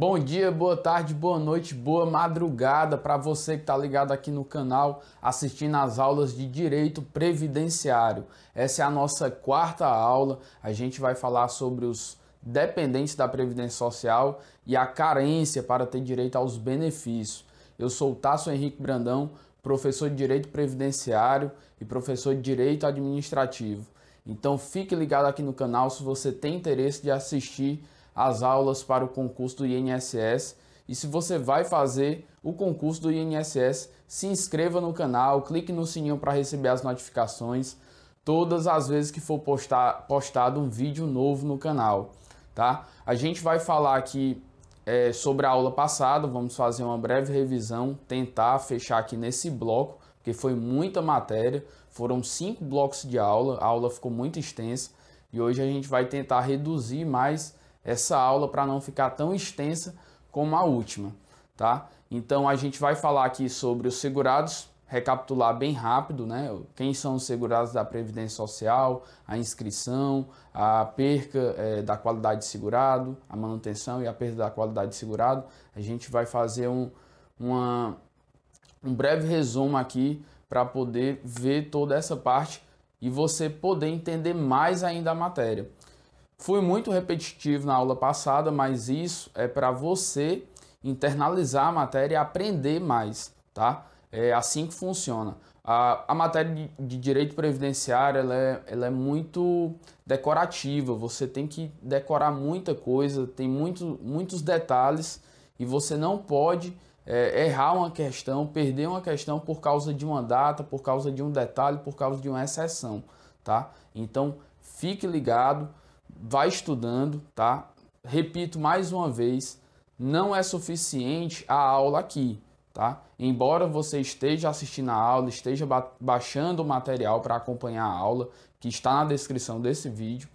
Bom dia, boa tarde, boa noite, boa madrugada para você que está ligado aqui no canal assistindo às aulas de Direito Previdenciário. Essa é a nossa quarta aula. A gente vai falar sobre os dependentes da Previdência Social e a carência para ter direito aos benefícios. Eu sou o Tasso Henrique Brandão, professor de Direito Previdenciário e professor de Direito Administrativo. Então fique ligado aqui no canal se você tem interesse de assistir as aulas para o concurso do INSS, e se você vai fazer o concurso do INSS, se inscreva no canal, clique no sininho para receber as notificações todas as vezes que for postado um vídeo novo no canal, tá? A gente vai falar aqui sobre a aula passada, vamos fazer uma breve revisão, tentar fechar aqui nesse bloco, porque foi muita matéria, foram 5 blocos de aula, a aula ficou muito extensa, e hoje a gente vai tentar reduzir mais essa aula para não ficar tão extensa como a última, tá? Então a gente vai falar aqui sobre os segurados, recapitular bem rápido, né? Quem são os segurados da Previdência Social, a inscrição, a perca da qualidade de segurado, a manutenção e a perda da qualidade de segurado. A gente vai fazer um breve resumo aqui para poder ver toda essa parte e você poder entender mais ainda a matéria. Fui muito repetitivo na aula passada, mas isso é para você internalizar a matéria e aprender mais, tá? É assim que funciona. A matéria de direito previdenciário ela é muito decorativa, você tem que decorar muita coisa, tem muitos detalhes e você não pode errar uma questão, perder uma questão por causa de uma data, por causa de um detalhe, por causa de uma exceção, tá? Então fique ligado. Vai estudando, tá? Repito mais uma vez, não é suficiente a aula aqui, tá? Embora você esteja assistindo a aula, esteja baixando o material para acompanhar a aula, que está na descrição desse vídeo,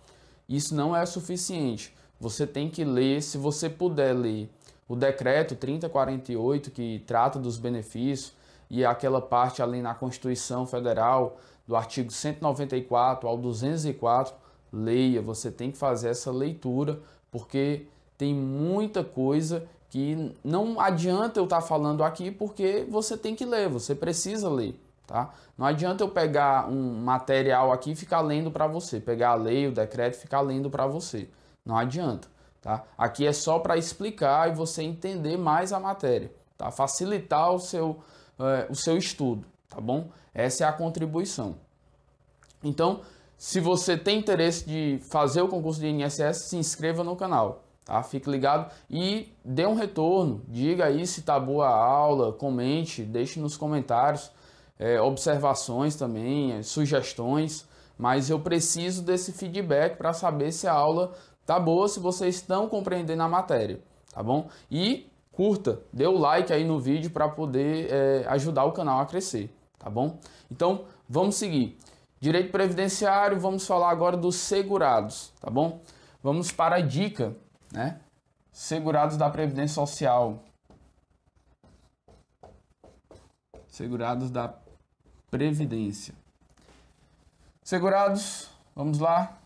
isso não é suficiente. Você tem que ler, se você puder ler o decreto 3048, que trata dos benefícios, e aquela parte ali na Constituição Federal, do artigo 194 ao 204, leia, você tem que fazer essa leitura, porque tem muita coisa que não adianta eu estar falando aqui, porque você tem que ler, você precisa ler, tá? Não adianta eu pegar um material aqui e ficar lendo para você, pegar a lei, o decreto e ficar lendo para você, não adianta, tá? Aqui é só para explicar e você entender mais a matéria, tá? Facilitar o seu estudo, tá bom? Essa é a contribuição. Então, se você tem interesse de fazer o concurso de INSS, se inscreva no canal, tá? Fique ligado e dê um retorno, diga aí se tá boa a aula, comente, deixe nos comentários observações também, sugestões, mas eu preciso desse feedback para saber se a aula tá boa, se vocês estão compreendendo a matéria, tá bom? E curta, dê o like aí no vídeo para poder ajudar o canal a crescer, tá bom? Então, vamos seguir. Direito previdenciário, vamos falar agora dos segurados, tá bom? Vamos para a dica, né? Segurados da Previdência Social. Segurados da Previdência. Segurados, vamos lá.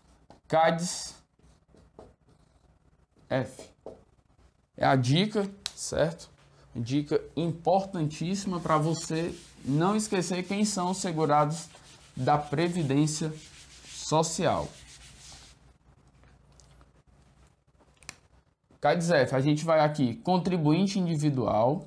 CADES F. É a dica, certo? Dica importantíssima para você não esquecer quem são os segurados da Previdência Social. CADES F, a gente vai aqui, contribuinte individual,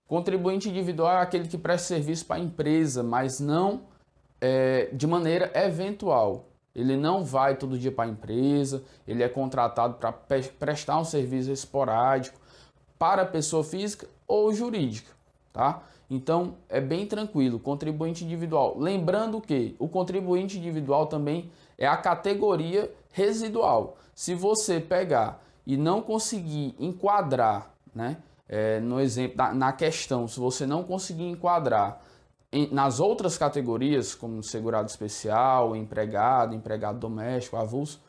contribuinte individual é aquele que presta serviço para a empresa, mas não de maneira eventual. Ele não vai todo dia para a empresa, ele é contratado para prestar um serviço esporádico, para pessoa física ou jurídica, tá? Então, é bem tranquilo, contribuinte individual. Lembrando que o contribuinte individual também é a categoria residual. Se você pegar e não conseguir enquadrar, né, no exemplo, na questão, se você não conseguir enquadrar nas outras categorias, como segurado especial, empregado doméstico, avulso,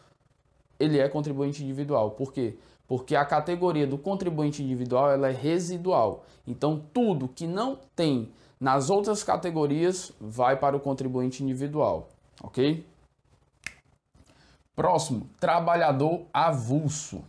ele é contribuinte individual. Por quê? Porque a categoria do contribuinte individual ela é residual. Então, tudo que não tem nas outras categorias vai para o contribuinte individual, ok? Próximo, trabalhador avulso.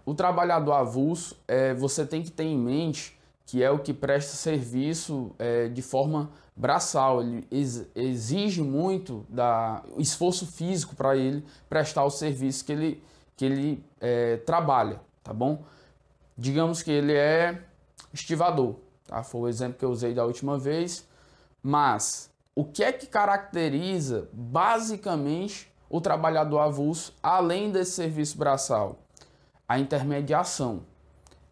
O trabalhador avulso, você tem que ter em mente que é o que presta serviço de forma braçal. Ele exige muito esforço físico para ele prestar o serviço que ele trabalha, tá bom? Digamos que ele é estivador, tá? Foi o exemplo que eu usei da última vez, mas o que é que caracteriza basicamente o trabalhador avulso, além desse serviço braçal? A intermediação.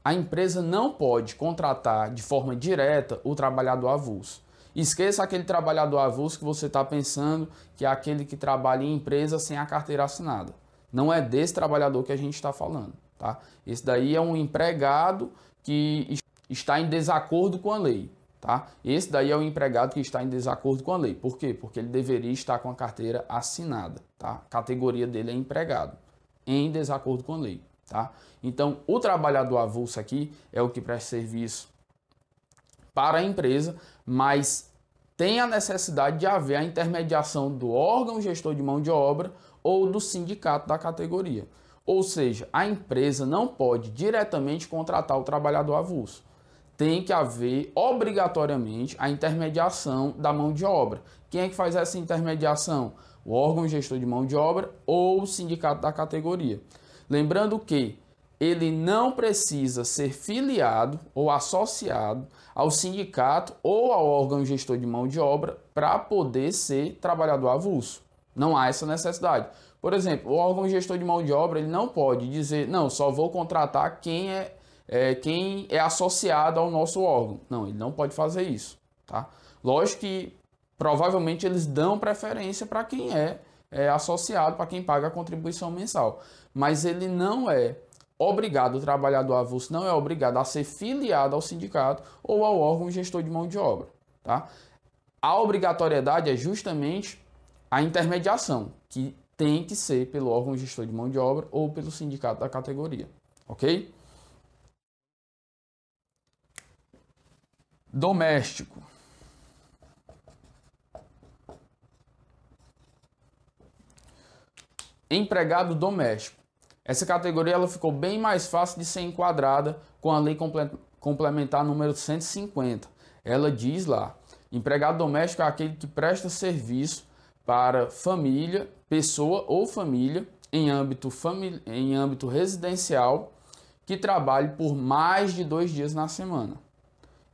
A empresa não pode contratar de forma direta o trabalhador avulso. Esqueça aquele trabalhador avulso que você está pensando que é aquele que trabalha em empresa sem a carteira assinada. Não é desse trabalhador que a gente está falando, tá? Esse daí é um empregado que está em desacordo com a lei, tá? Esse daí é o empregado que está em desacordo com a lei. Por quê? Porque ele deveria estar com a carteira assinada, tá? A categoria dele é empregado, em desacordo com a lei. Tá? Então, o trabalhador avulso aqui é o que presta serviço para a empresa, mas tem a necessidade de haver a intermediação do órgão gestor de mão de obra ou do sindicato da categoria. Ou seja, a empresa não pode diretamente contratar o trabalhador avulso. Tem que haver obrigatoriamente a intermediação da mão de obra. Quem é que faz essa intermediação? O órgão gestor de mão de obra ou o sindicato da categoria. Lembrando que ele não precisa ser filiado ou associado ao sindicato ou ao órgão gestor de mão de obra para poder ser trabalhador avulso. Não há essa necessidade. Por exemplo, o órgão gestor de mão de obra ele não pode dizer, não, só vou contratar quem é associado ao nosso órgão. Não, ele não pode fazer isso. Tá? Lógico que provavelmente eles dão preferência para quem é associado, para quem paga a contribuição mensal. Mas ele não é obrigado, o trabalhador avulso não é obrigado a ser filiado ao sindicato ou ao órgão gestor de mão de obra. Tá? A obrigatoriedade é justamente a intermediação, que tem que ser pelo órgão gestor de mão de obra ou pelo sindicato da categoria. Ok? Doméstico. Empregado doméstico. Essa categoria ela ficou bem mais fácil de ser enquadrada com a Lei Complementar número 150. Ela diz lá, empregado doméstico é aquele que presta serviço para família, pessoa ou família em âmbito residencial que trabalhe por mais de 2 dias na semana.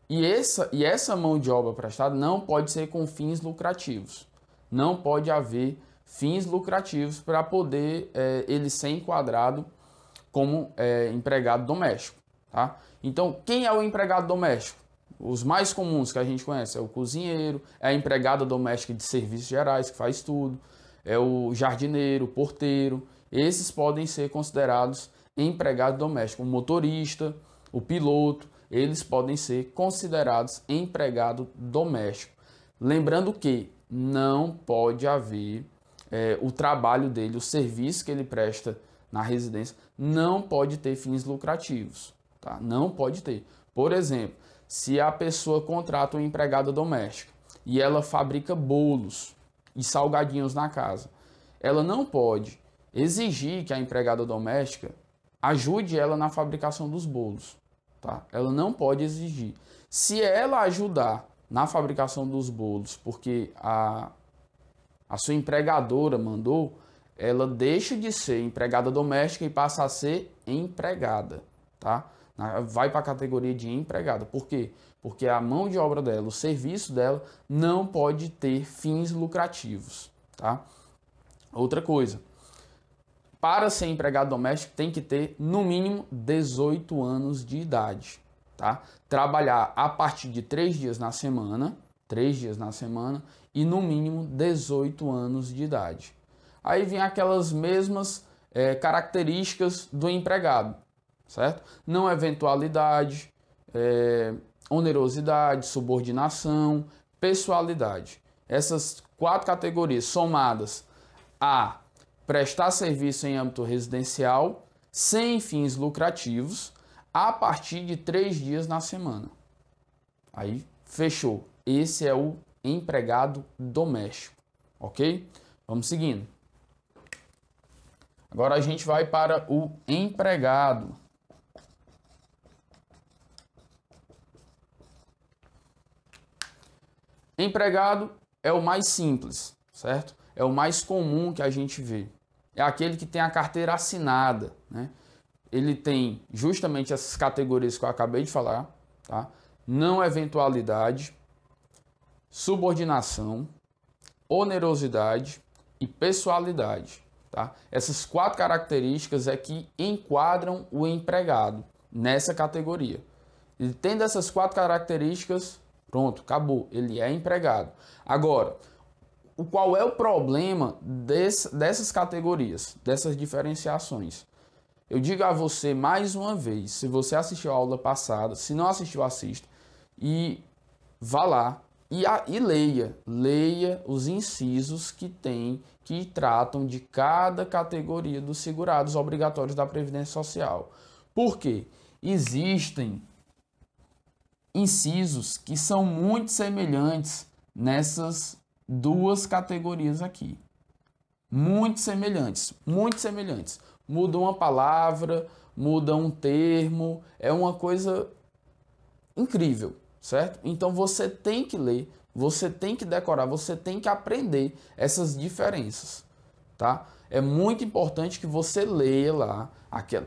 E essa mão de obra prestada não pode ser com fins lucrativos. Não pode haver fins lucrativos para poder ele ser enquadrado como empregado doméstico. Tá? Então, quem é o empregado doméstico? Os mais comuns que a gente conhece é o cozinheiro, é a empregada doméstica de serviços gerais, que faz tudo, é o jardineiro, o porteiro. Esses podem ser considerados empregados domésticos. O motorista, o piloto, eles podem ser considerados empregado doméstico. Lembrando que não pode haver o trabalho dele, o serviço que ele presta na residência, não pode ter fins lucrativos. Tá? Não pode ter. Por exemplo, se a pessoa contrata uma empregada doméstica e ela fabrica bolos e salgadinhos na casa, ela não pode exigir que a empregada doméstica ajude ela na fabricação dos bolos. Tá? Ela não pode exigir. Se ela ajudar na fabricação dos bolos, porque a sua empregadora mandou, ela deixa de ser empregada doméstica e passa a ser empregada. Tá? Vai para a categoria de empregada. Por quê? Porque a mão de obra dela, o serviço dela, não pode ter fins lucrativos. Tá? Outra coisa, para ser empregado doméstico tem que ter no mínimo 18 anos de idade. Tá? Trabalhar a partir de 3 dias na semana, e no mínimo 18 anos de idade. Aí vem aquelas mesmas características do empregado, certo? Não eventualidade, onerosidade, subordinação, pessoalidade. Essas 4 categorias somadas a prestar serviço em âmbito residencial, sem fins lucrativos, a partir de 3 dias na semana. Aí Fechou. Esse é o empregado doméstico, ok? Vamos seguindo. Agora a gente vai para o empregado. Empregado é o mais simples, certo? É o mais comum que a gente vê. É aquele que tem a carteira assinada, né? Ele tem justamente essas categorias que eu acabei de falar, tá? Não eventualidade, subordinação, onerosidade e pessoalidade, tá? Essas 4 características é que enquadram o empregado nessa categoria. Ele tendo essas 4 características, pronto, acabou, ele é empregado. Agora, qual é o problema dessas categorias, dessas diferenciações? Eu digo a você mais uma vez, se você assistiu a aula passada, se não assistiu, assista, e vá lá e leia os incisos que tratam de cada categoria dos segurados obrigatórios da Previdência Social. Por quê? Existem incisos que são muito semelhantes nessas 2 categorias aqui. Muito semelhantes, muito semelhantes. Muda uma palavra, muda um termo, é uma coisa incrível, certo? Então você tem que ler, você tem que decorar, você tem que aprender essas diferenças, tá? É muito importante que você leia lá,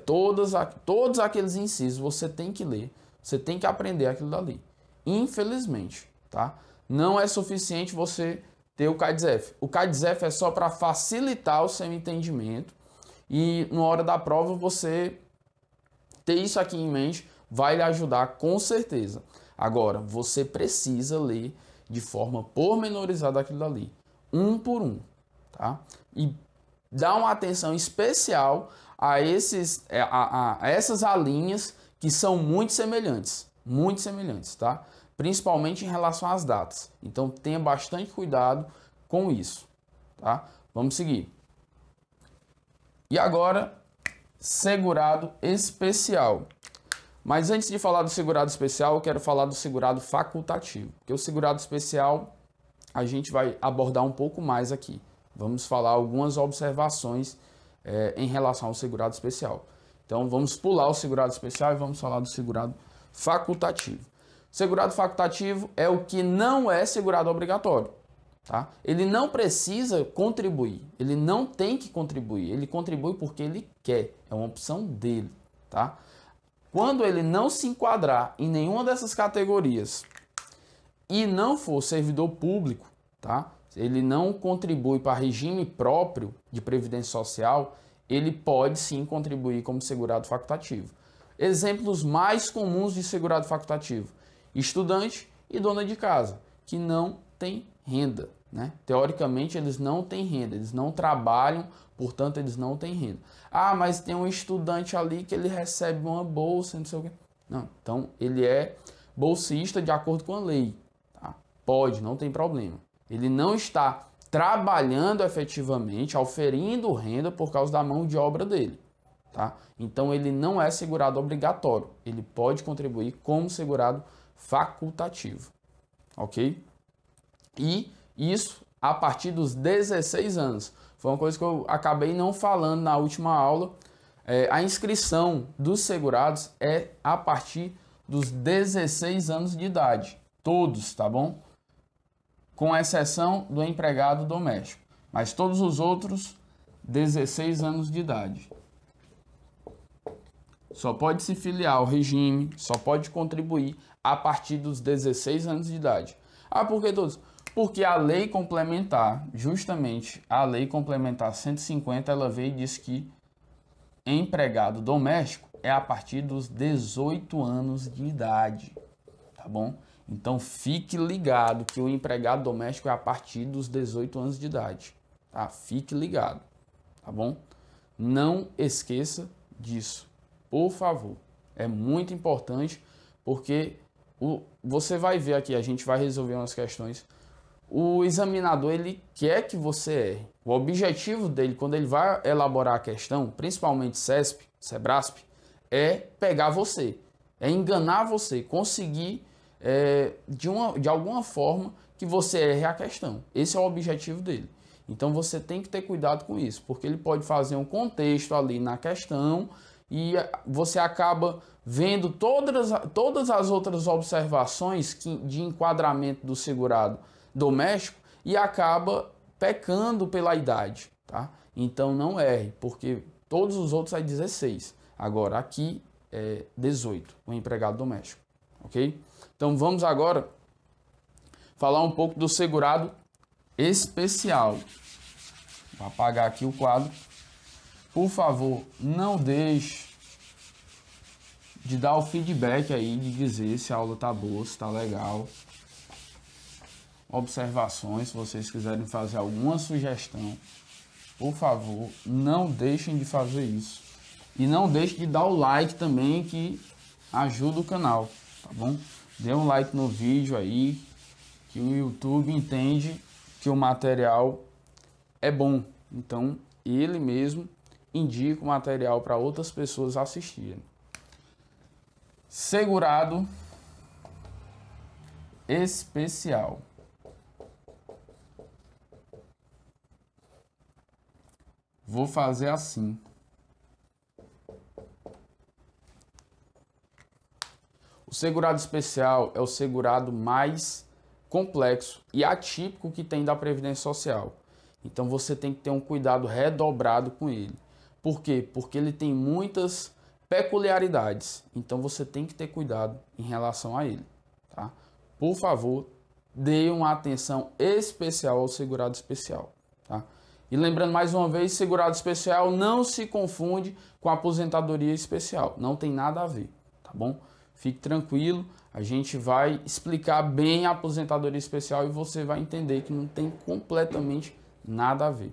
todos aqueles incisos, você tem que ler, você tem que aprender aquilo dali. Infelizmente, tá? Não é suficiente você ter o CADSEF. O CADSEF é só para facilitar o seu entendimento e na hora da prova você ter isso aqui em mente vai lhe ajudar com certeza. Agora, você precisa ler de forma pormenorizada aquilo dali, um por um, tá? E dar uma atenção especial a essas alíneas que são muito semelhantes, tá? Principalmente em relação às datas. Então, tenha bastante cuidado com isso, tá? Vamos seguir. E agora, segurado especial. Mas antes de falar do segurado especial, eu quero falar do segurado facultativo. Porque o segurado especial a gente vai abordar um pouco mais aqui. Vamos falar algumas observações em relação ao segurado especial. Então vamos pular o segurado especial e vamos falar do segurado facultativo. Segurado facultativo é o que não é segurado obrigatório. Tá? Ele não precisa contribuir, ele não tem que contribuir, ele contribui porque ele quer, é uma opção dele. Tá? Quando ele não se enquadrar em nenhuma dessas categorias e não for servidor público, tá? Ele não contribui para regime próprio de previdência social, ele pode sim contribuir como segurado facultativo. Exemplos mais comuns de segurado facultativo: estudante e dona de casa, que não tem renda, né? Teoricamente eles não têm renda, eles não trabalham, portanto eles não têm renda. Ah, mas tem um estudante ali que ele recebe uma bolsa, não sei o quê. Não, então ele é bolsista de acordo com a lei, tá? Pode, não tem problema. Ele não está trabalhando efetivamente, auferindo renda por causa da mão de obra dele, tá? Então ele não é segurado obrigatório, ele pode contribuir como segurado facultativo, ok? E isso a partir dos 16 anos. Foi uma coisa que eu acabei não falando na última aula. A inscrição dos segurados é a partir dos 16 anos de idade. Todos, tá bom? Com exceção do empregado doméstico. Mas todos os outros, 16 anos de idade. Só pode se filiar ao regime, só pode contribuir a partir dos 16 anos de idade. Ah, por que todos? Porque a lei complementar, justamente a lei complementar 150, ela veio e diz que empregado doméstico é a partir dos 18 anos de idade, tá bom? Então fique ligado que o empregado doméstico é a partir dos 18 anos de idade, tá? Fique ligado, tá bom? Não esqueça disso, por favor. É muito importante porque você vai ver aqui, a gente vai resolver umas questões. O examinador, ele quer que você erre. O objetivo dele, quando ele vai elaborar a questão, principalmente CESP, SEBRASP, é pegar você, é enganar você, conseguir de alguma forma que você erre a questão. Esse é o objetivo dele. Então você tem que ter cuidado com isso, porque ele pode fazer um contexto ali na questão e você acaba vendo todas as outras observações de enquadramento do segurado doméstico e acaba pecando pela idade, tá? Então não erre, porque todos os outros é 16. Agora aqui é 18, o empregado doméstico, ok? Então vamos agora falar um pouco do segurado especial. Vou apagar aqui o quadro. Por favor, não deixe de dar o feedback aí, de dizer se a aula tá boa, se tá legal. Observações, se vocês quiserem fazer alguma sugestão, por favor, não deixem de fazer isso. E não deixe de dar o like também, que ajuda o canal, tá bom? Dê um like no vídeo aí, que o YouTube entende que o material é bom. Então, ele mesmo indica o material para outras pessoas assistirem. Segurado especial. Vou fazer assim. O segurado especial é o segurado mais complexo e atípico que tem da Previdência Social. Então você tem que ter um cuidado redobrado com ele. Por quê? Porque ele tem muitas peculiaridades. Então você tem que ter cuidado em relação a ele, tá? Por favor, dê uma atenção especial ao segurado especial, tá? E lembrando mais uma vez, segurado especial não se confunde com aposentadoria especial. Não tem nada a ver, tá bom? Fique tranquilo, a gente vai explicar bem a aposentadoria especial e você vai entender que não tem completamente nada a ver.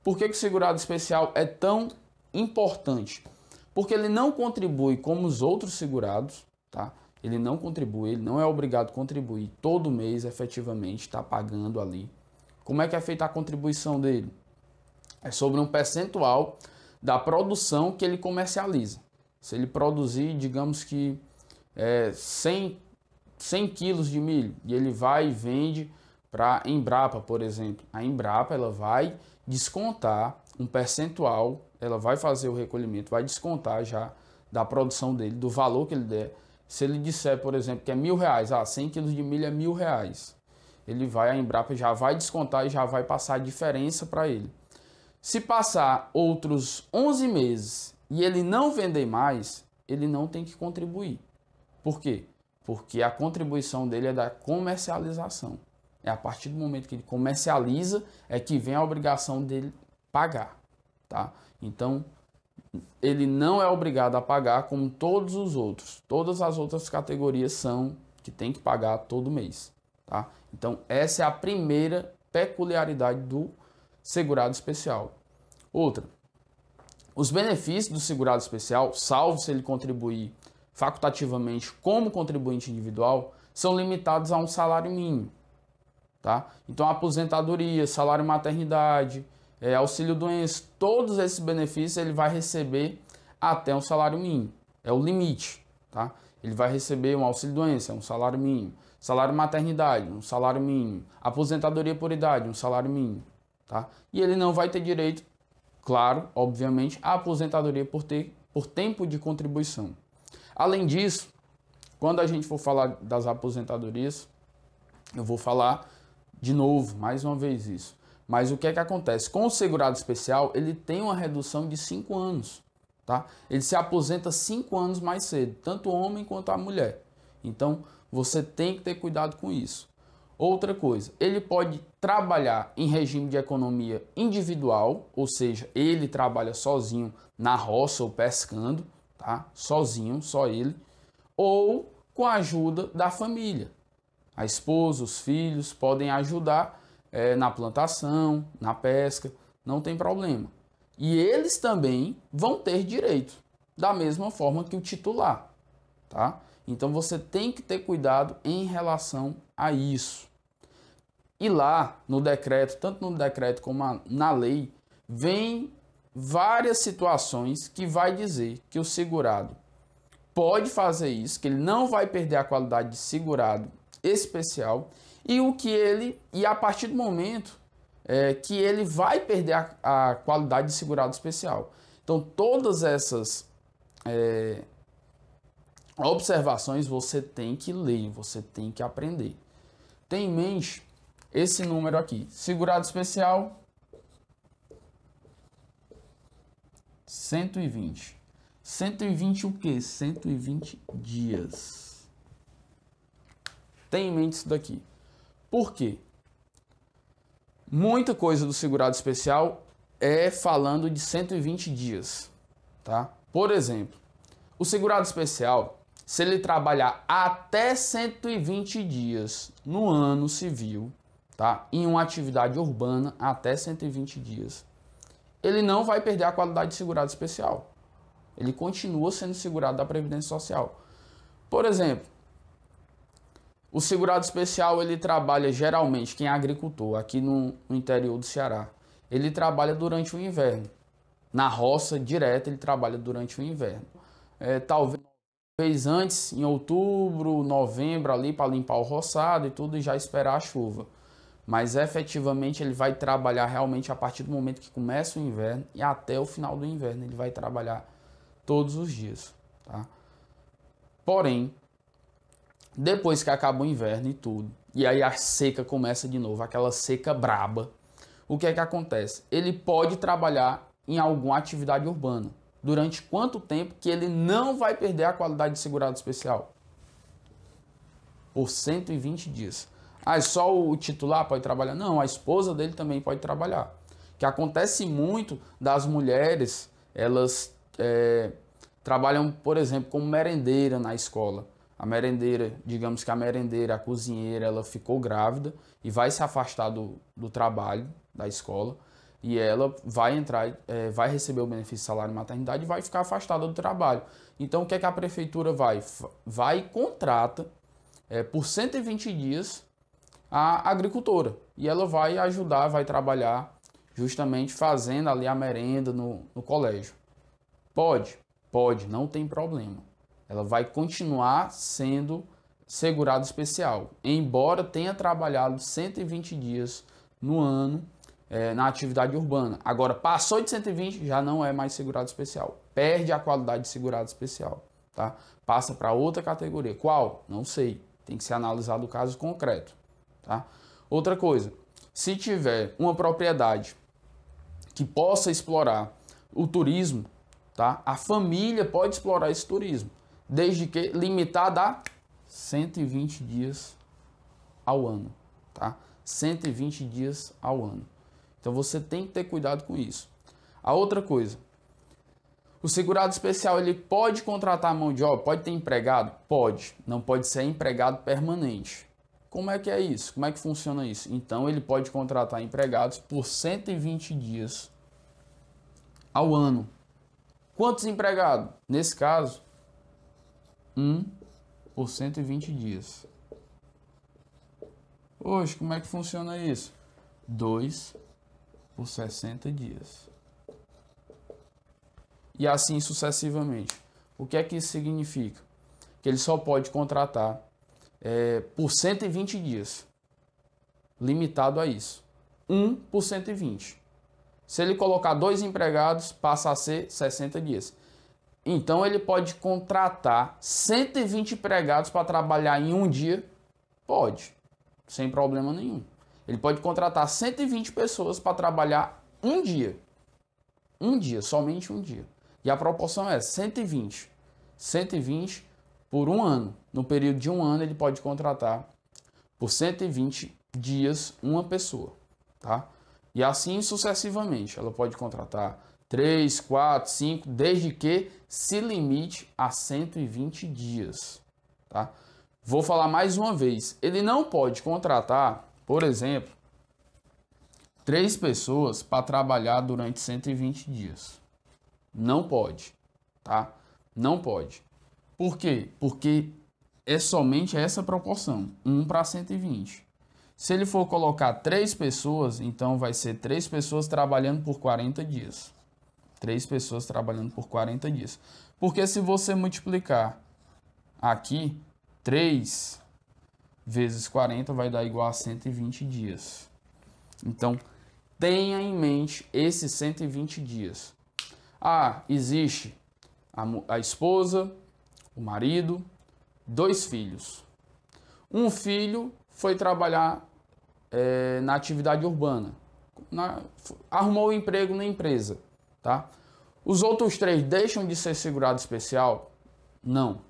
Por que o segurado especial é tão importante? Porque ele não contribui como os outros segurados, tá? Ele não contribui, ele não é obrigado a contribuir todo mês efetivamente, está pagando ali. Como é que é feita a contribuição dele? É sobre um percentual da produção que ele comercializa. Se ele produzir, digamos que 100 quilos de milho e ele vai e vende para a Embrapa, por exemplo. A Embrapa ela vai descontar um percentual, ela vai fazer o recolhimento, vai descontar já da produção dele, do valor que ele der. Se ele disser, por exemplo, que é R$1.000, 100 quilos de milho é R$1.000, a Embrapa já vai descontar e já vai passar a diferença para ele. Se passar outros 11 meses e ele não vender mais, ele não tem que contribuir. Por quê? Porque a contribuição dele é da comercialização. É a partir do momento que ele comercializa é que vem a obrigação dele pagar, tá? Então, ele não é obrigado a pagar como todos os outros. Todas as outras categorias são que tem que pagar todo mês, tá? Então, essa é a primeira peculiaridade do segurado especial. Outra, os benefícios do segurado especial, salvo se ele contribuir facultativamente como contribuinte individual, são limitados a um salário mínimo, tá? Então, aposentadoria, salário maternidade, auxílio-doença, todos esses benefícios ele vai receber até um salário mínimo. É o limite, tá? Ele vai receber um auxílio-doença, um salário mínimo. Salário maternidade, um salário mínimo. Aposentadoria por idade, um salário mínimo, tá? E ele não vai ter direito, claro, obviamente, à aposentadoria por tempo de contribuição. Além disso, quando a gente for falar das aposentadorias, eu vou falar de novo, mais uma vez isso. Mas o que é que acontece? Com o segurado especial, ele tem uma redução de 5 anos, tá? Ele se aposenta 5 anos mais cedo, tanto o homem quanto a mulher. Então, você tem que ter cuidado com isso. Outra coisa, ele pode trabalhar em regime de economia individual, ou seja, ele trabalha sozinho na roça ou pescando, tá? Sozinho, só ele, ou com a ajuda da família. A esposa, os filhos podem ajudar na plantação, na pesca, não tem problema. E eles também vão ter direito, da mesma forma que o titular, tá? Então você tem que ter cuidado em relação a isso. E lá no decreto, tanto no decreto como na lei, vem várias situações que vai dizer que o segurado pode fazer isso, que ele não vai perder a qualidade de segurado especial, e a partir do momento que ele vai perder a qualidade de segurado especial. Então, todas essas observações você tem que ler, você tem que aprender. Tenha em mente esse número aqui. Segurado especial, 120. 120 o quê? 120 dias. Tenha em mente isso daqui. Por quê? Muita coisa do segurado especial é falando de 120 dias, tá? Por exemplo, o segurado especial, se ele trabalhar até 120 dias no ano civil, tá? Em uma atividade urbana até 120 dias, ele não vai perder a qualidade de segurado especial. Ele continua sendo segurado da Previdência Social. Por exemplo, o segurado especial, ele trabalha geralmente, quem é agricultor, aqui no interior do Ceará, ele trabalha durante o inverno. Na roça direta, ele trabalha durante o inverno. Talvez antes, em outubro, novembro, ali para limpar o roçado e tudo, e já esperar a chuva. Mas efetivamente ele vai trabalhar realmente a partir do momento que começa o inverno e até o final do inverno. Ele vai trabalhar todos os dias, tá? Porém, depois que acaba o inverno e tudo, e aí a seca começa de novo, aquela seca braba, o que é que acontece? Ele pode trabalhar em alguma atividade urbana. Durante quanto tempo que ele não vai perder a qualidade de segurado especial? Por 120 dias. Ah, só o titular pode trabalhar? Não, a esposa dele também pode trabalhar. Que acontece muito das mulheres, elas trabalham, por exemplo, como merendeira na escola. A merendeira, digamos que a merendeira, a cozinheira, ela ficou grávida e vai se afastar do trabalho, da escola, e ela vai entrar, vai receber o benefício de salário e maternidade e vai ficar afastada do trabalho. Então, o que é que a prefeitura vai? Vai e contrata por 120 dias a agricultora. E ela vai ajudar, vai trabalhar justamente fazendo ali a merenda no colégio. Pode? Pode, não tem problema. Ela vai continuar sendo segurado especial, embora tenha trabalhado 120 dias no ano na atividade urbana. Agora, passou de 120, já não é mais segurado especial. Perde a qualidade de segurado especial, tá? Passa para outra categoria. Qual? Não sei. Tem que ser analisado o caso concreto, tá? Outra coisa, se tiver uma propriedade que possa explorar o turismo, tá? A família pode explorar esse turismo, desde que limitada a 120 dias ao ano, tá? 120 dias ao ano. Então você tem que ter cuidado com isso. A outra coisa, o segurado especial, ele pode contratar mão de obra, pode ter empregado? Pode, não pode ser empregado permanente. Como é que é isso? Como é que funciona isso? Então ele pode contratar empregados por 120 dias ao ano. Quantos empregados? Nesse caso, 1 por 120 dias. Hoje, como é que funciona isso? 2 por 60 dias. E assim sucessivamente. O que é que isso significa? Que ele só pode contratar por 120 dias. Limitado a isso. 1 por 120. Se ele colocar 2 empregados, passa a ser 60 dias. Então ele pode contratar 120 empregados para trabalhar em um dia? Pode, sem problema nenhum. Ele pode contratar 120 pessoas para trabalhar um dia. Um dia, somente um dia. E a proporção é 120. 120 por um ano. No período de um ano ele pode contratar por 120 dias uma pessoa, tá? E assim sucessivamente. Ela pode contratar 3, 4, 5, desde que se limite a 120 dias, tá? Vou falar mais uma vez. Ele não pode contratar, por exemplo, 3 pessoas para trabalhar durante 120 dias. Não pode, tá? Não pode. Por quê? Porque é somente essa proporção, 1 para 120. Se ele for colocar 3 pessoas, então vai ser 3 pessoas trabalhando por 40 dias. 3 pessoas trabalhando por 40 dias. Porque se você multiplicar aqui, 3 vezes 40 vai dar igual a 120 dias. Então, tenha em mente esses 120 dias. Ah, existe a esposa, o marido, 2 filhos. Um filho foi trabalhar na atividade urbana, arrumou um emprego na empresa, tá? Os outros 3 deixam de ser segurado especial? Não.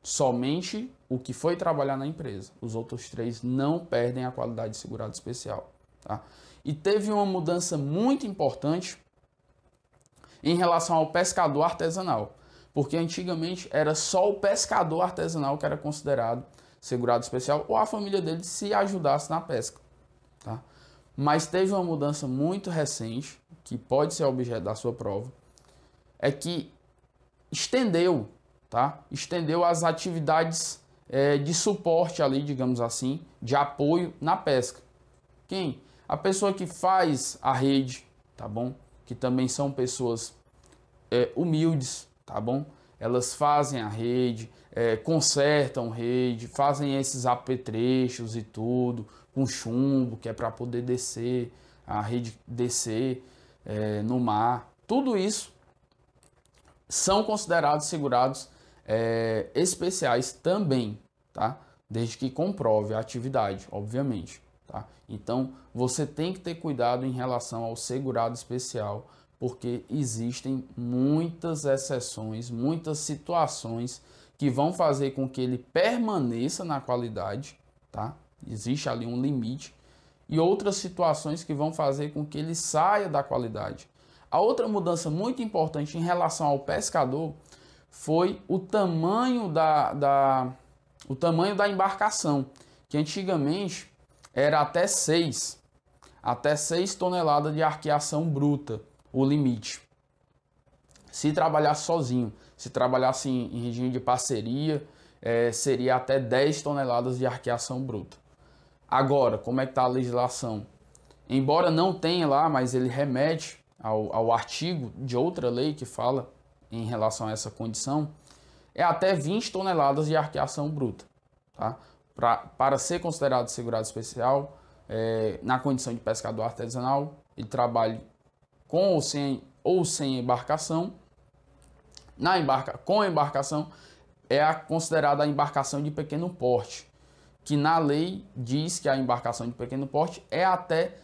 Somente o que foi trabalhar na empresa. Os outros 3 não perdem a qualidade de segurado especial, tá? E teve uma mudança muito importante em relação ao pescador artesanal, porque antigamente era só o pescador artesanal que era considerado segurado especial, ou a família dele se ajudasse na pesca, tá? Mas teve uma mudança muito recente, que pode ser objeto da sua prova, é que estendeu, tá? Estendeu as atividades de suporte ali, digamos assim, de apoio na pesca. Quem? A pessoa que faz a rede, tá bom? Que também são pessoas humildes, tá bom? Elas fazem a rede, consertam rede, fazem esses apetrechos e tudo, com chumbo, que é para poder descer, a rede descer no mar. Tudo isso são considerados segurados especiais também, tá? Desde que comprove a atividade, obviamente, tá? Então, você tem que ter cuidado em relação ao segurado especial, porque existem muitas exceções, muitas situações que vão fazer com que ele permaneça na qualidade, tá? Existe ali um limite, e outras situações que vão fazer com que ele saia da qualidade. A outra mudança muito importante em relação ao pescador foi o tamanho da embarcação, que antigamente era até 6 toneladas de arqueação bruta, o limite. Se trabalhasse sozinho, se trabalhasse em regime de parceria, seria até 10 toneladas de arqueação bruta. Agora, como é que está a legislação? Embora não tenha lá, mas ele remete ao artigo de outra lei que fala em relação a essa condição, é até 20 toneladas de arqueação bruta, tá? Para ser considerado segurado especial, na condição de pescador artesanal, ele trabalha com ou sem embarcação. Com a embarcação é considerada a embarcação de pequeno porte, que na lei diz que a embarcação de pequeno porte é até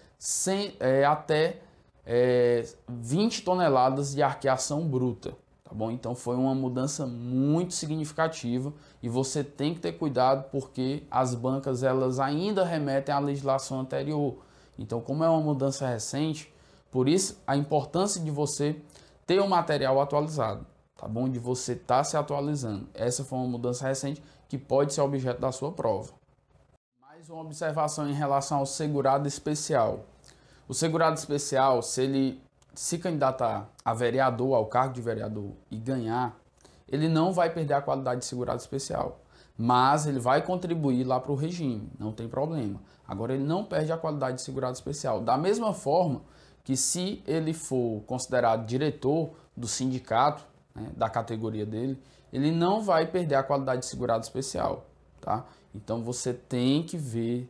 20 toneladas de arqueação bruta, tá bom? Então foi uma mudança muito significativa e você tem que ter cuidado, porque as bancas elas ainda remetem à legislação anterior. Então, como é uma mudança recente, por isso a importância de você ter o material atualizado, tá bom? De você estar se atualizando. Essa foi uma mudança recente que pode ser objeto da sua prova. Mais uma observação em relação ao segurado especial. O segurado especial, se ele se candidatar a vereador, ao cargo de vereador e ganhar, ele não vai perder a qualidade de segurado especial, mas ele vai contribuir lá para o regime, não tem problema. Agora, ele não perde a qualidade de segurado especial. Da mesma forma que se ele for considerado diretor do sindicato, né, da categoria dele, ele não vai perder a qualidade de segurado especial, tá? Então, você tem que ver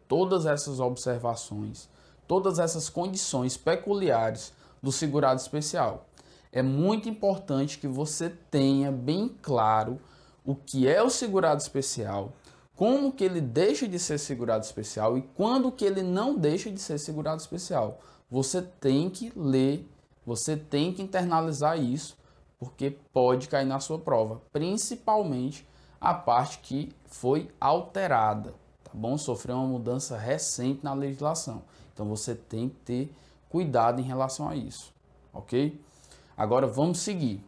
todas essas observações, todas essas condições peculiares do segurado especial. É muito importante que você tenha bem claro o que é o segurado especial, como que ele deixa de ser segurado especial e quando que ele não deixa de ser segurado especial. Você tem que ler, você tem que internalizar isso, porque pode cair na sua prova, principalmente a parte que foi alterada, tá bom? Sofreu uma mudança recente na legislação. Então você tem que ter cuidado em relação a isso, ok? Agora vamos seguir.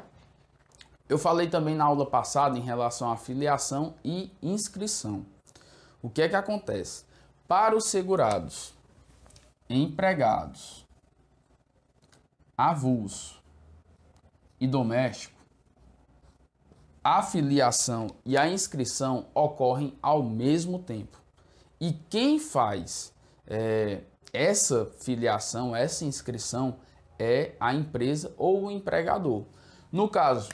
Eu falei também na aula passada em relação à filiação e inscrição. O que é que acontece? Para os segurados, empregados, avulso e doméstico, a filiação e a inscrição ocorrem ao mesmo tempo. E quem faz essa filiação, essa inscrição, é a empresa ou o empregador. No caso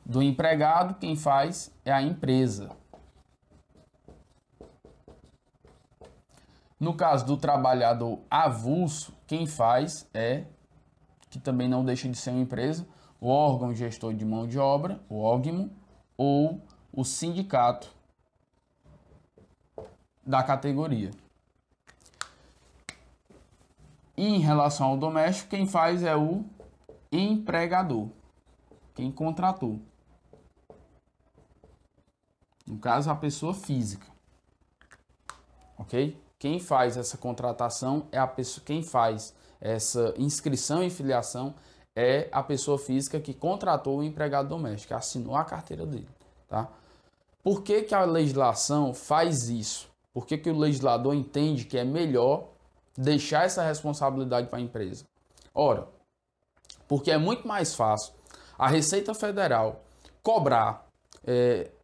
do empregado, quem faz é a empresa. No caso do trabalhador avulso, quem faz é, que também não deixa de ser uma empresa, o órgão gestor de mão de obra, o órgão, ou o sindicato da categoria. E em relação ao doméstico, quem faz é o empregador, quem contratou. No caso, a pessoa física. Ok? Quem faz essa contratação é a pessoa, quem faz essa inscrição e filiação é a pessoa física que contratou o empregado doméstico, que assinou a carteira dele, tá? Por que que a legislação faz isso? Por que que o legislador entende que é melhor deixar essa responsabilidade para a empresa? Ora, porque é muito mais fácil a Receita Federal cobrar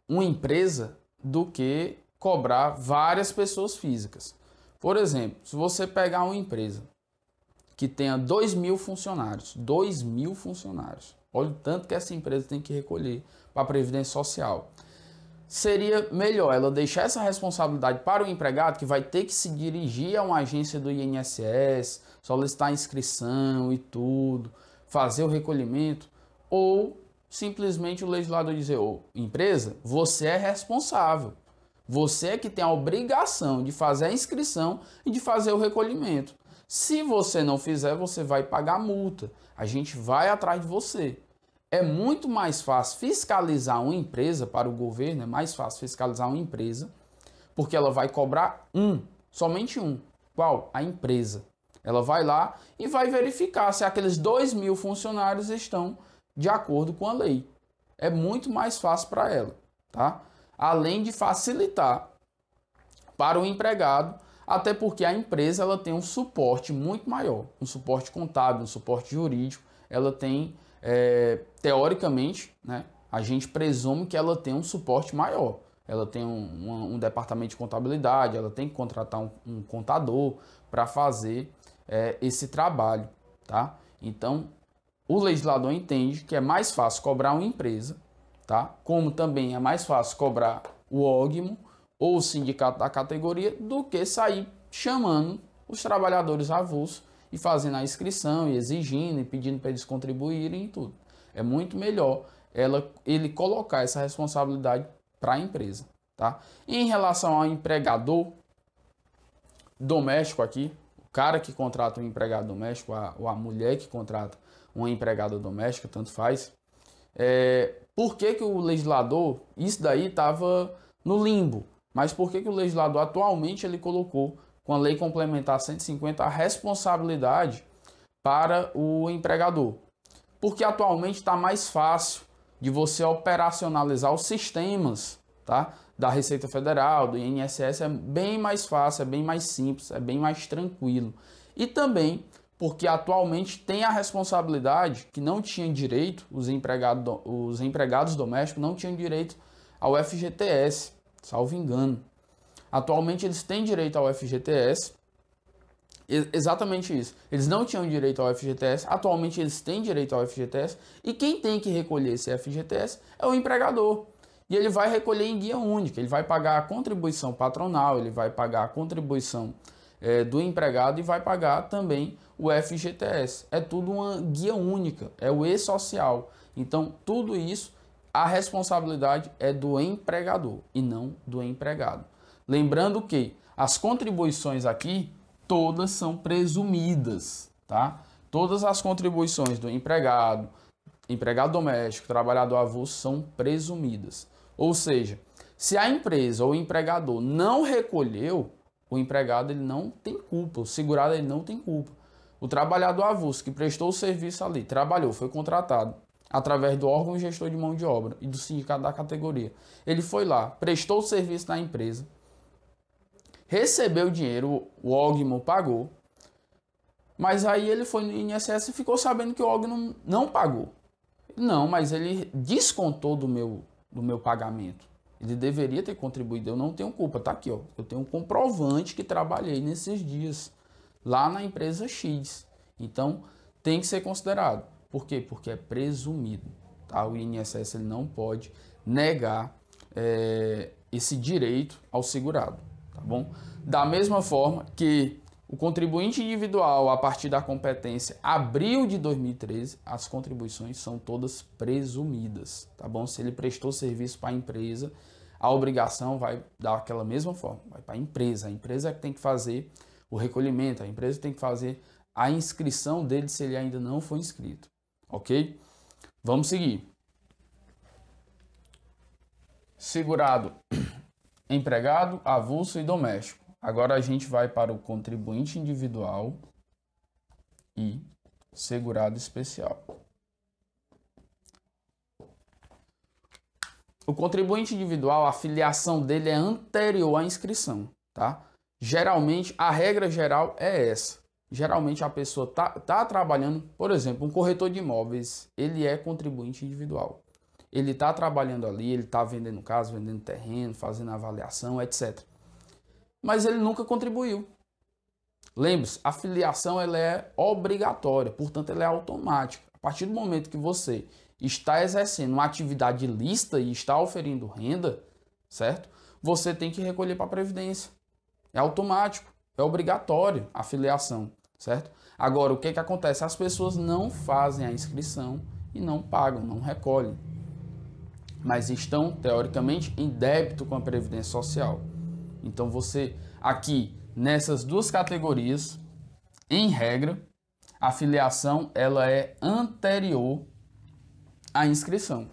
uma empresa do que cobrar várias pessoas físicas. Por exemplo, se você pegar uma empresa que tenha 2.000 funcionários, 2.000 funcionários, olha o tanto que essa empresa tem que recolher para a Previdência Social. Seria melhor ela deixar essa responsabilidade para o empregado, que vai ter que se dirigir a uma agência do INSS, solicitar a inscrição e tudo, fazer o recolhimento, ou simplesmente o legislador dizer: ô, empresa, você é responsável. Você é que tem a obrigação de fazer a inscrição e de fazer o recolhimento. Se você não fizer, você vai pagar multa. A gente vai atrás de você. É muito mais fácil fiscalizar uma empresa para o governo, é mais fácil fiscalizar uma empresa, porque ela vai cobrar somente um. Qual? A empresa. Ela vai lá e vai verificar se aqueles 2.000 funcionários estão de acordo com a lei. É muito mais fácil para ela, tá? Além de facilitar para o empregado, até porque a empresa ela tem um suporte muito maior, um suporte contábil, um suporte jurídico. Ela tem, teoricamente, né, a gente presume que ela tem um suporte maior. Ela tem um departamento de contabilidade, ela tem que contratar um contador para fazer esse trabalho, tá? Então, o legislador entende que é mais fácil cobrar uma empresa, tá? Como também é mais fácil cobrar o órgão ou o sindicato da categoria do que sair chamando os trabalhadores avulsos e fazendo a inscrição e exigindo e pedindo para eles contribuírem e tudo. É muito melhor ele colocar essa responsabilidade para a empresa, tá? E em relação ao empregador doméstico aqui, o cara que contrata um empregado doméstico ou a mulher que contrata uma empregada doméstica, tanto faz. Por que que o legislador, isso daí estava no limbo, mas por que que o legislador atualmente ele colocou com a Lei Complementar 150 a responsabilidade para o empregador? Porque atualmente está mais fácil de você operacionalizar os sistemas, tá? Da Receita Federal, do INSS, é bem mais fácil, é bem mais simples, é bem mais tranquilo. E também porque atualmente tem a responsabilidade que não tinha direito, os empregados domésticos não tinham direito ao FGTS, salvo engano. Atualmente eles têm direito ao FGTS, exatamente isso. Eles não tinham direito ao FGTS, atualmente eles têm direito ao FGTS, e quem tem que recolher esse FGTS é o empregador. E ele vai recolher em guia única, ele vai pagar a contribuição patronal, ele vai pagar a contribuição do empregado e vai pagar também o FGTS. É tudo uma guia única, é o e-social. Então, tudo isso, a responsabilidade é do empregador e não do empregado. Lembrando que as contribuições aqui, todas são presumidas, tá? Todas as contribuições do empregado doméstico, trabalhador avulso são presumidas. Ou seja, se a empresa ou o empregador não recolheu, o empregado ele não tem culpa, o segurado ele não tem culpa. O trabalhador avulso que prestou o serviço ali, trabalhou, foi contratado através do órgão gestor de mão de obra e do sindicato da categoria. Ele foi lá, prestou o serviço na empresa, recebeu o dinheiro, o órgão pagou, mas aí ele foi no INSS e ficou sabendo que o órgão não pagou. Não, mas ele descontou do meu pagamento. Ele deveria ter contribuído, eu não tenho culpa, tá aqui, ó. Eu tenho um comprovante que trabalhei nesses dias lá na empresa X. Então, tem que ser considerado. Por quê? Porque é presumido. Tá? O INSS ele não pode negar esse direito ao segurado. Tá bom? Da mesma forma que o contribuinte individual, a partir da competência abril de 2013, as contribuições são todas presumidas. Tá bom? Se ele prestou serviço para a empresa, a obrigação vai daquela mesma forma, vai para a empresa é que tem que fazer o recolhimento, a empresa tem que fazer a inscrição dele se ele ainda não foi inscrito, ok? Vamos seguir. Segurado, empregado, avulso e doméstico. Agora a gente vai para o contribuinte individual e segurado especial. O contribuinte individual, a filiação dele é anterior à inscrição, tá? Geralmente, a regra geral é essa. Geralmente a pessoa tá trabalhando, por exemplo, um corretor de imóveis, ele é contribuinte individual. Ele está trabalhando ali, ele está vendendo casa, vendendo terreno, fazendo avaliação, etc. Mas ele nunca contribuiu. Lembre-se, a filiação ela é obrigatória, portanto ela é automática. A partir do momento que você está exercendo uma atividade ilícita e está oferindo renda, certo? Você tem que recolher para a Previdência. É automático, é obrigatório a filiação, certo? Agora, o que acontece? As pessoas não fazem a inscrição e não pagam, não recolhem. Mas estão, teoricamente, em débito com a Previdência Social. Então, você, aqui, nessas duas categorias, em regra, a filiação ela é anterior à inscrição.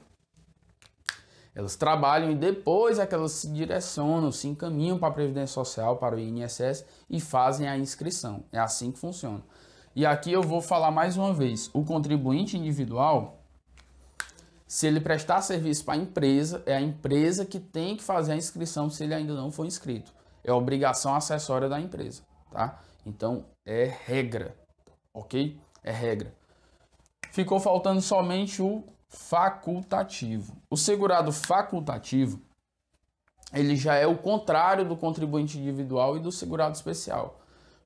Elas trabalham e depois é que elas se direcionam, se encaminham para a Previdência Social, para o INSS e fazem a inscrição. É assim que funciona. E aqui eu vou falar mais uma vez. O contribuinte individual, se ele prestar serviço para a empresa, é a empresa que tem que fazer a inscrição se ele ainda não for inscrito. É obrigação acessória da empresa, tá? Então, é regra, ok? É regra. Ficou faltando somente o facultativo. O segurado facultativo, ele já é o contrário do contribuinte individual e do segurado especial.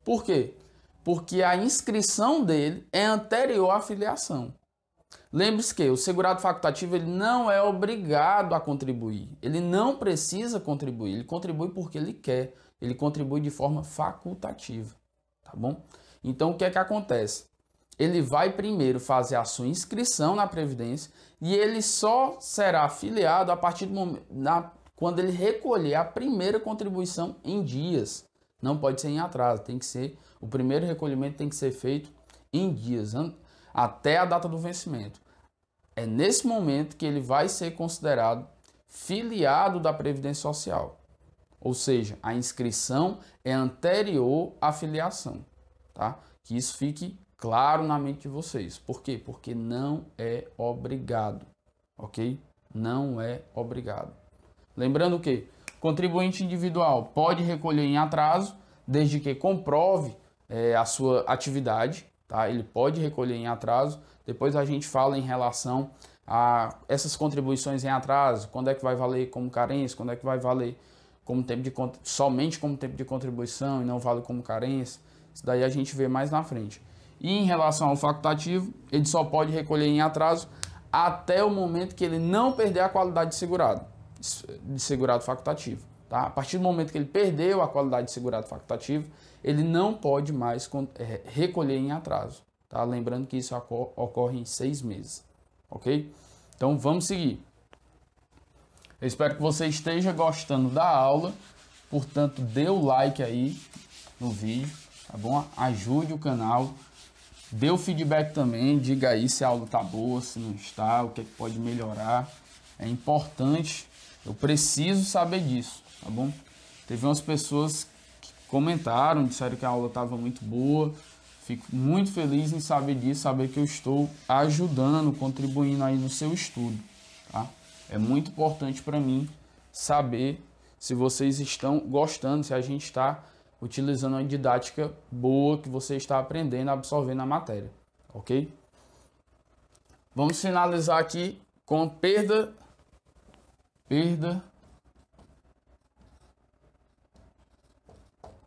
Por quê? Porque a inscrição dele é anterior à filiação. Lembre-se que o segurado facultativo ele não é obrigado a contribuir. Ele não precisa contribuir. Ele contribui porque ele quer. Ele contribui de forma facultativa. Tá bom? Então, o que é que acontece? Ele vai primeiro fazer a sua inscrição na Previdência e ele só será afiliado a partir do momento quando ele recolher a primeira contribuição em dias. Não pode ser em atraso, tem que ser, o primeiro recolhimento tem que ser feito em dias, até a data do vencimento. É nesse momento que ele vai ser considerado filiado da Previdência Social. Ou seja, a inscrição é anterior à filiação, tá? Que isso fique claro na mente de vocês. Por quê? Porque não é obrigado, ok? Não é obrigado. Lembrando que contribuinte individual pode recolher em atraso, desde que comprove a sua atividade, tá? Ele pode recolher em atraso. Depois a gente fala em relação a essas contribuições em atraso, quando é que vai valer como carência, quando é que vai valer como tempo de somente como tempo de contribuição e não vale como carência. Isso daí a gente vê mais na frente. E em relação ao facultativo, ele só pode recolher em atraso até o momento que ele não perder a qualidade de segurado facultativo. Tá? A partir do momento que ele perdeu a qualidade de segurado facultativo, ele não pode mais recolher em atraso. Tá? Lembrando que isso ocorre em 6 meses. Ok? Então vamos seguir. Eu espero que você esteja gostando da aula. Portanto, dê o like aí no vídeo, tá bom? Ajude o canal. Dê o feedback também, diga aí se a aula tá boa, se não está, o que é que pode melhorar. É importante, eu preciso saber disso, tá bom? Teve umas pessoas que comentaram, disseram que a aula estava muito boa. Fico muito feliz em saber disso, saber que eu estou ajudando, contribuindo aí no seu estudo, tá? É muito importante para mim saber se vocês estão gostando, se a gente está utilizando uma didática boa, que você está aprendendo, absorvendo a matéria, ok? Vamos finalizar aqui com perda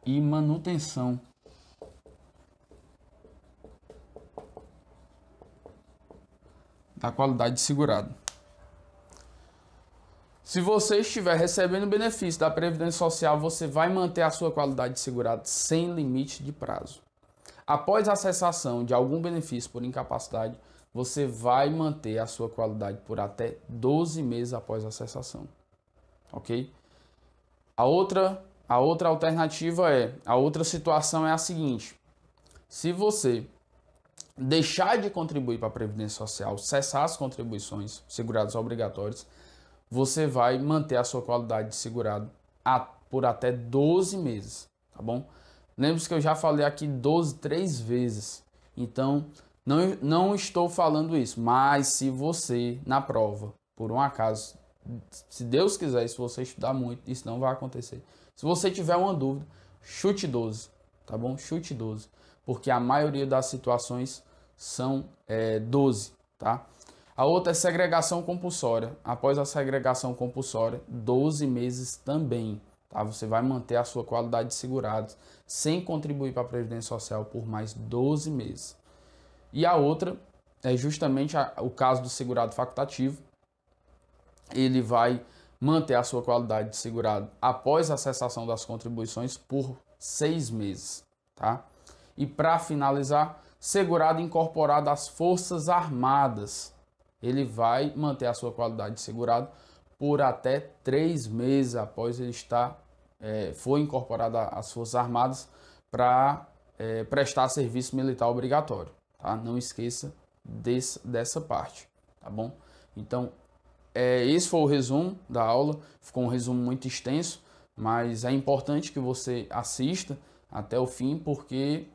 e manutenção. da qualidade de segurado. Se você estiver recebendo benefício da Previdência Social, você vai manter a sua qualidade de segurado sem limite de prazo. Após a cessação de algum benefício por incapacidade, você vai manter a sua qualidade por até 12 meses após a cessação. Ok? A outra alternativa a outra situação é a seguinte: se você deixar de contribuir para a Previdência Social, cessar as contribuições seguradas obrigatórias, você vai manter a sua qualidade de segurado por até 12 meses, tá bom? Lembre-se que eu já falei aqui 3 vezes, então não estou falando isso, mas se você, na prova, por um acaso, se Deus quiser, se você estudar muito, isso não vai acontecer. Se você tiver uma dúvida, chute 12, tá bom? Chute 12, porque a maioria das situações são 12, tá? A outra é segregação compulsória. Após a segregação compulsória, 12 meses também, tá? Você vai manter a sua qualidade de segurado sem contribuir para a Previdência Social por mais 12 meses. E a outra é justamente o caso do segurado facultativo. Ele vai manter a sua qualidade de segurado após a cessação das contribuições por 6 meses, tá? E para finalizar, segurado incorporado às Forças Armadas. Ele vai manter a sua qualidade de segurado por até 3 meses após ele foi incorporado às Forças Armadas para prestar serviço militar obrigatório, tá? Não esqueça dessa parte, tá bom? Então, esse foi o resumo da aula. Ficou um resumo muito extenso, mas é importante que você assista até o fim, porque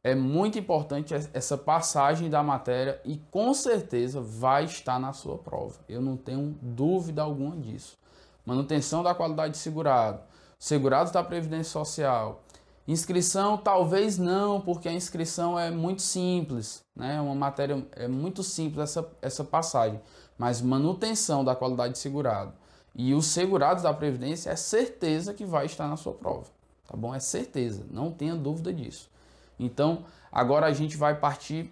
é muito importante essa passagem da matéria e com certeza vai estar na sua prova. Eu não tenho dúvida alguma disso. Manutenção da qualidade de segurado, segurados da Previdência Social. Inscrição talvez não, porque a inscrição é muito simples, né? É uma matéria muito simples essa passagem. Mas manutenção da qualidade de segurado e os segurados da Previdência é certeza que vai estar na sua prova, tá bom? É certeza, não tenha dúvida disso. Então, agora a gente vai partir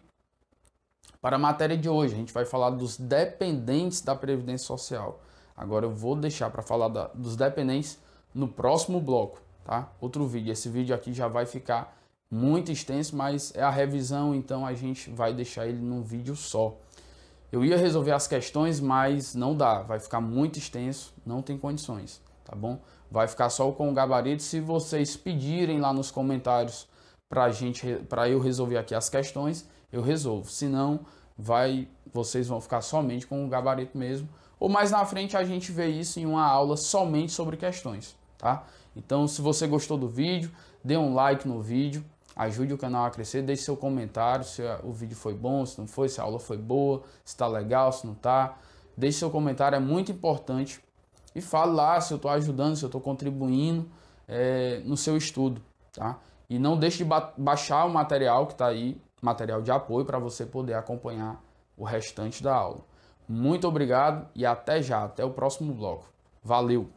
para a matéria de hoje. A gente vai falar dos dependentes da Previdência Social. Agora eu vou deixar para falar dos dependentes no próximo bloco, tá? Outro vídeo. Esse vídeo aqui já vai ficar muito extenso, mas é a revisão, então a gente vai deixar ele num vídeo só. Eu ia resolver as questões, mas não dá. Vai ficar muito extenso, não tem condições, tá bom? Vai ficar só com o gabarito. Se vocês pedirem lá nos comentários para eu resolver aqui as questões, eu resolvo. Se não, vocês vão ficar somente com o gabarito mesmo. Ou mais na frente a gente vê isso em uma aula somente sobre questões, tá? Então, se você gostou do vídeo, dê um like no vídeo, ajude o canal a crescer, deixe seu comentário se o vídeo foi bom, se não foi, se a aula foi boa, se está legal, se não está. Deixe seu comentário, é muito importante. E fale lá se eu estou ajudando, se eu estou contribuindo no seu estudo, tá? E não deixe de baixar o material que está aí, material de apoio, para você poder acompanhar o restante da aula. Muito obrigado e até já, até o próximo bloco. Valeu!